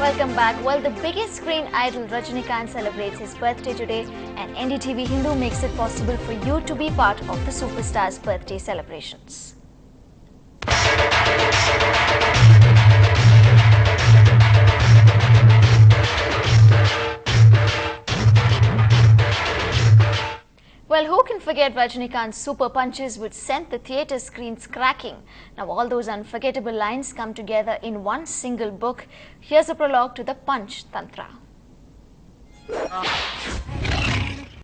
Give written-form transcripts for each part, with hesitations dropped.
Welcome back. Well, the biggest screen idol Rajinikanth celebrates his birthday today, and NDTV Hindu makes it possible for you to be part of the superstar's birthday celebrations. Well, who can forget Rajinikanth's super punches which sent the theatre screens cracking? Now all those unforgettable lines come together in one single book. Here's a prologue to the Punch Tantra.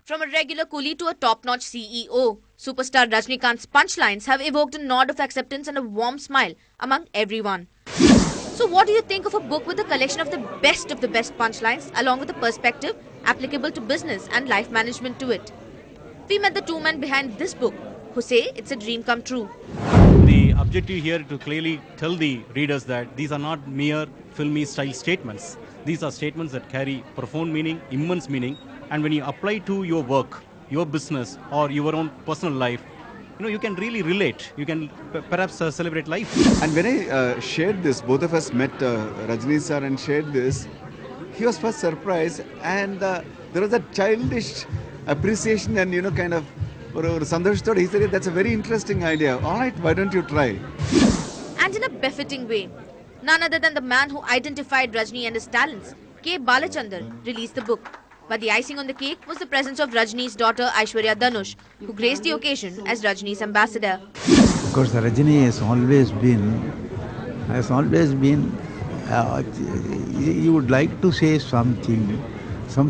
From a regular coolie to a top-notch CEO, superstar Rajinikanth's punchlines have evoked a nod of acceptance and a warm smile among everyone. So what do you think of a book with a collection of the best punchlines along with a perspective applicable to business and life management to it? We met the two men behind this book who say it's a dream come true. The objective here to clearly tell the readers that these are not mere filmy style statements. These are statements that carry profound meaning, immense meaning, and when you apply to your work, your business or your own personal life, you can really relate. You can perhaps celebrate life. And when I shared this, both of us met Rajni sir and shared this, he was first surprised, and there was a childish appreciation and kind of Sandosh, he said that's a very interesting idea. All right, why don't you try? And in a befitting way, none other than the man who identified Rajni and his talents, K. Balachandar, released the book. But the icing on the cake was the presence of Rajni's daughter Aishwarya Dhanush, who graced the occasion as Rajni's ambassador. Of course, Rajni has always been, you would like to say something,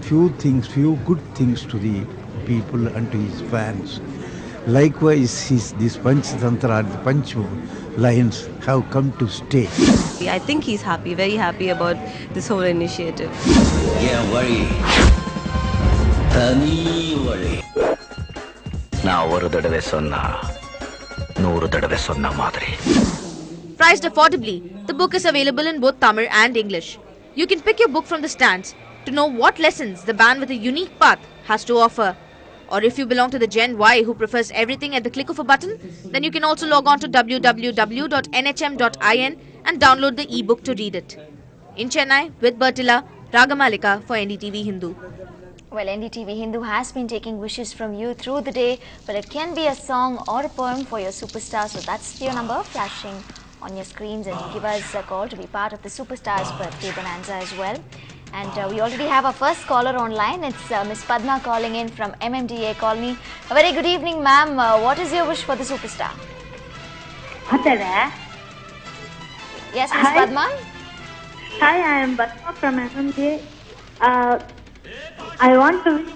few good things to the people and to his fans. Likewise, this Punch Tantra, the Punch lines have come to stay. I think he's happy, very happy about this whole initiative. Yeah, worry. Worry. Priced affordably, the book is available in both Tamil and English. You can pick your book from the stands to know what lessons the man with a unique path has to offer. Or if you belong to the Gen Y who prefers everything at the click of a button, then you can also log on to www.nhm.in and download the e-book to read it. In Chennai, with Bertilla, Ragamalika for NDTV Hindu. Well, NDTV Hindu has been taking wishes from you through the day, but it can be a song or a poem for your superstar. So that's your number flashing on your screens, and give us a call to be part of the superstar's birthday bonanza as well. And we already have our first caller online. It's Miss Padma calling in from MMDA Colony. A very good evening, ma'am. What is your wish for the superstar? Yes, Miss Padma? Hi, I am Padma from MMDA. I want to wish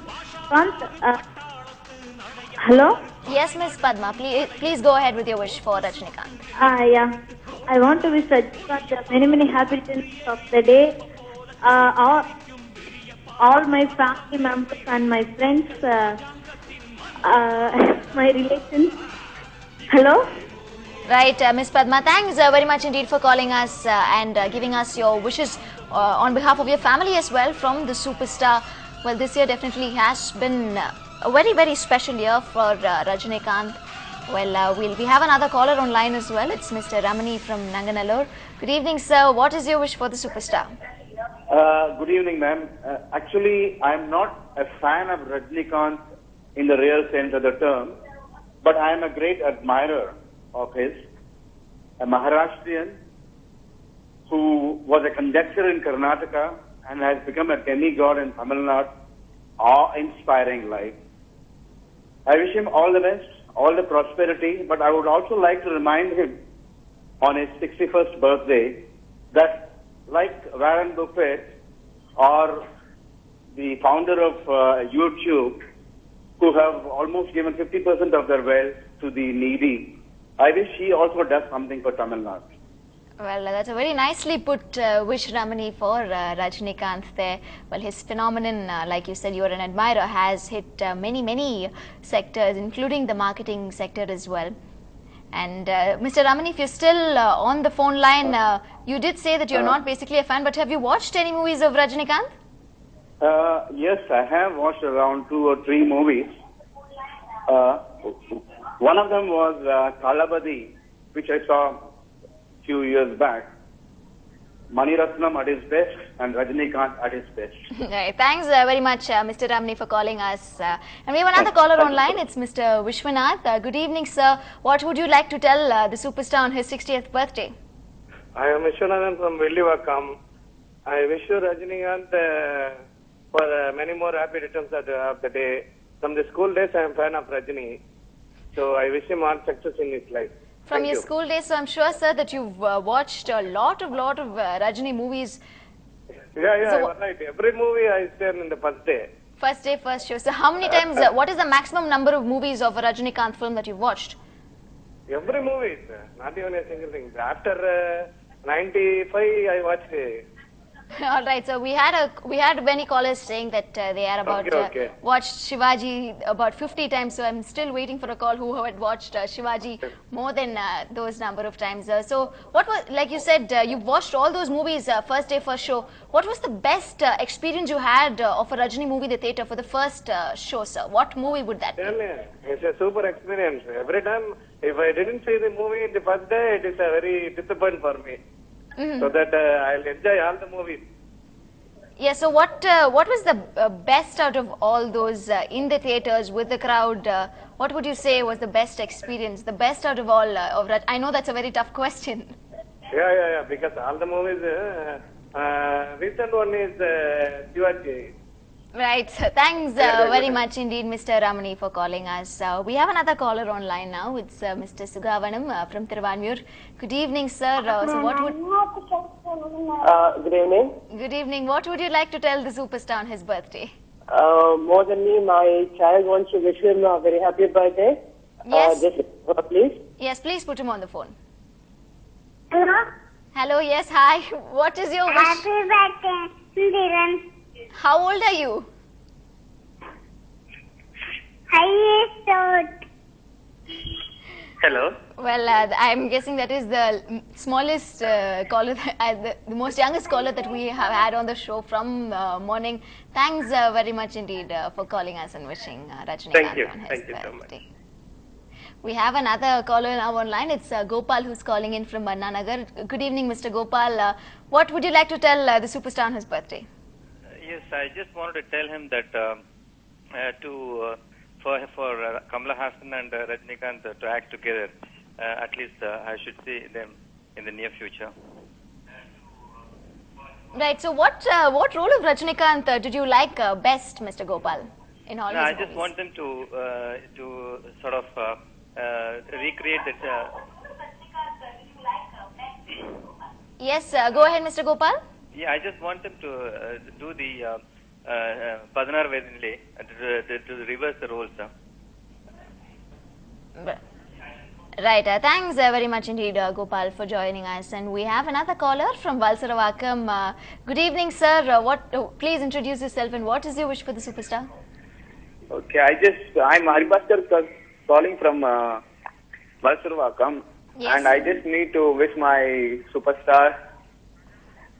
hello? Yes, Miss Padma. Please go ahead with your wish for Rajinikanth. Yeah. I want to wish Rajinikanth many happy returns of the day. All my family members and my friends, my relations. Hello? Right, Miss Padma, thanks very much indeed for calling us and giving us your wishes on behalf of your family as well from the superstar. Well, this year definitely has been a very special year for Rajinikanth. Well, we have another caller online as well. It's Mr. Ramani from Nanganallur. Good evening, sir. What is your wish for the superstar? Good evening, ma'am. Actually, I'm not a fan of Rajinikanth in the real sense of the term, but I am a great admirer of his. A Maharashtrian who was a conductor in Karnataka and has become a demigod in Tamil Nadu, awe-inspiring life. I wish him all the best, all the prosperity, but I would also like to remind him on his 61st birthday that like Warren Buffett or the founder of YouTube, who have almost given 50% of their wealth to the needy, I wish he also does something for Tamil Nadu. Well, that's a very nicely put wish, Ramani, for Rajinikanth there. Well, his phenomenon, like you said, you are an admirer, has hit many sectors, including the marketing sector as well. And Mr. Ramani, if you're still on the phone line, you did say that you're not basically a fan, but have you watched any movies of Rajinikanth? Yes, I have watched around 2 or 3 movies. One of them was Kalabadi, which I saw a few years back. Mani Ratnam at his best and Rajinikanth at his best. Right. Thanks very much, Mr. Ramani, for calling us. And we have another caller online. It's Mr. Vishwanath. Good evening, sir. What would you like to tell the superstar on his 60th birthday? I am Vishwanathan from Villivakam. I wish you Rajinikanth for many more happy returns of the day. From the school days, I am fan of Rajini. So I wish him all success in his life. From your school days, so I'm sure, sir, that you've watched a lot of Rajini movies. Yeah, so right. Every movie I stand in the first day. First day, first show. So how many times, what is the maximum number of movies of a Rajinikanth film that you've watched? Every movie, not even a single thing. After 95, I watched All right, so we had many callers saying that they are about watched Shivaji about 50 times. So I'm still waiting for a call who had watched Shivaji more than those number of times. So what was, like you said, you watched all those movies first day, first show. What was the best experience you had of a Rajini movie in the theatre for the first show, sir? What movie would that be? It's a super experience. Every time, if I didn't see the movie in the first day, it is a very disappointment for me. So that I'll enjoy all the movies. Yeah, so what was the best out of all those in the theatres with the crowd? What would you say was the best experience, the best out of all of that? I know that's a very tough question. Yeah, because all the movies, recent one is Shivaji. Right, so thanks very much indeed, Mr. Ramani, for calling us. We have another caller online now. It's Mr. Sugavanam from Thiruvanmiyur. Good evening, sir. So what would... good evening. Good evening. What would you like to tell the superstar on his birthday? More than me, my child wants to wish him a very happy birthday. Yes. Please. Yes, please put him on the phone. Hello? Hello, yes, hi. What is your wish? Happy birthday, Dhiran. How old are you? Hello. Well, I'm guessing that is the smallest caller, the most youngest caller that we have had on the show from morning. Thanks very much indeed for calling us and wishing Rajinikanth on his birthday. So much. We have another caller now online. It's Gopal who's calling in from Annanagar. Good evening, Mr. Gopal. What would you like to tell the superstar on his birthday? Yes, I just wanted to tell him that for Kamala Hassan and Rajinikanth to act together, at least I should see them in the near future. Right. So, what role of Rajinikanth did you like best, Mr. Gopal, in all his I movies? just want them to sort of recreate that. Yes. Go ahead, Mr. Gopal. Yeah, I just want them to do the Padanar Vedinle to reverse the roles. Right. Thanks very much indeed, Gopal, for joining us. And we have another caller from Valsaravakam. Good evening, sir. Please introduce yourself and what is your wish for the superstar? Okay, I'm Haribhaskar calling from Valsaravakam. Yes. And I just need to wish my superstar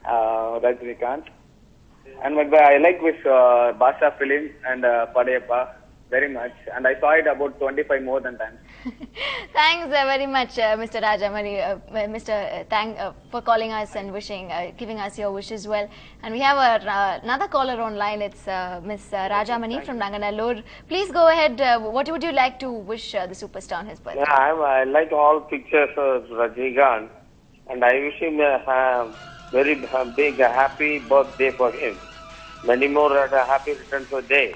Rajinikanth. And I like with Basha film and Padayappa very much. And I saw it about 25 more than times. Thanks very much, Mr. Rajamani, for calling us and wishing, giving us your wish as well. And we have another caller online. It's Miss Rajamani from Nanganallur. Please go ahead. What would you like to wish the superstar on his birthday? Yeah, I like all pictures of Rajinikanth, and I wish him a very big happy birthday for him. Many more happy returns of the day.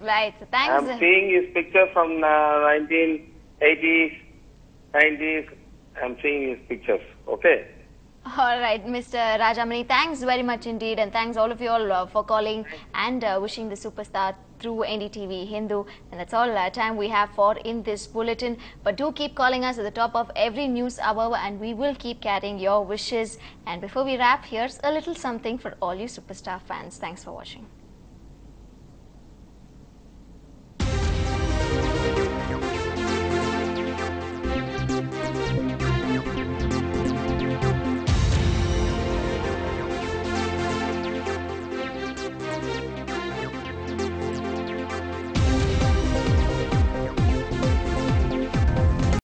Right, thanks. I'm seeing his picture from 1980s, 90s. I'm seeing his pictures. Okay. All right, Mr. Rajamani, thanks very much indeed, and thanks all of you all for calling and wishing the superstar through NDTV Hindu. And that's all time we have for in this bulletin. But do keep calling us at the top of every news hour, and we will keep carrying your wishes. And before we wrap, here's a little something for all you superstar fans. Thanks for watching.